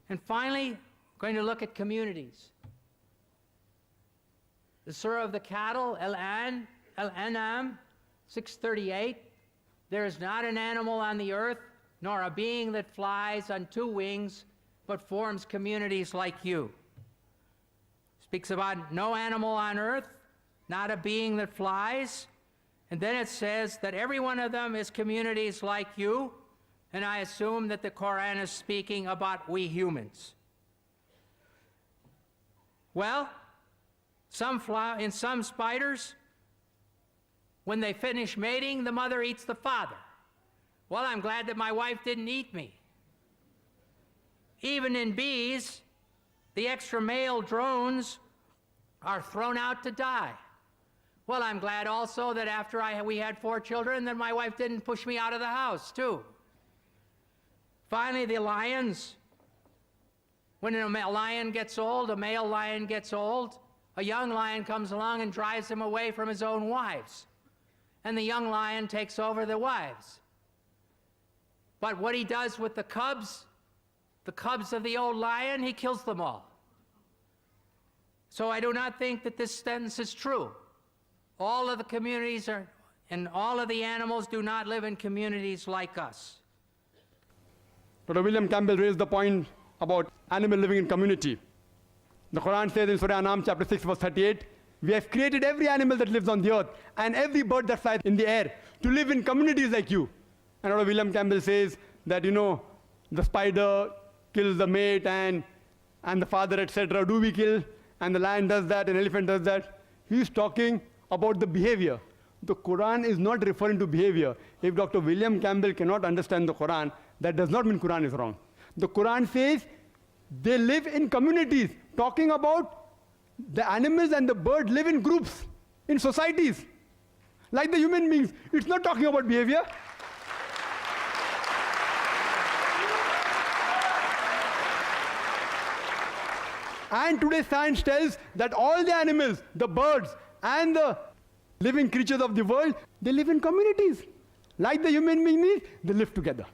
And finally, we're going to look at communities. The Surah of the Cattle, Al-An'am 638, there is not an animal on the earth, nor a being that flies on two wings, but forms communities like you. Speaks about no animal on earth, not a being that flies, and then it says that every one of them is communities like you, and I assume that the Quran is speaking about we humans. Well, in some spiders, when they finish mating, the mother eats the father. Well, I'm glad that my wife didn't eat me. Even in bees, the extra male drones are thrown out to die. Well, I'm glad also that after we had 4 children, that my wife didn't push me out of the house, too. Finally, the lions. When a lion gets old, a male lion gets old, a young lion comes along and drives him away from his own wives. And the young lion takes over the wives. But what he does with the cubs of the old lion, he kills them all. So I do not think that this sentence is true. All of the communities and all of the animals do not live in communities like us. Dr. William Campbell raised the point about animal living in community. The Quran says in Surah An'am chapter 6 verse 38, we have created every animal that lives on the earth and every bird that flies in the air to live in communities like you. And Dr. William Campbell says that, the spider kills the mate and the father, etc. Do we kill? And the lion does that, an elephant does that. He's talking about the behavior. The Quran is not referring to behavior. If Dr. William Campbell cannot understand the Quran, that does not mean Quran is wrong. The Quran says they live in communities, talking about the animals and the birds live in groups, in societies, like the human beings. It's not talking about behavior. And today science tells that all the animals, the birds, and the living creatures of the world, they live in communities. Like the human beings, they live together.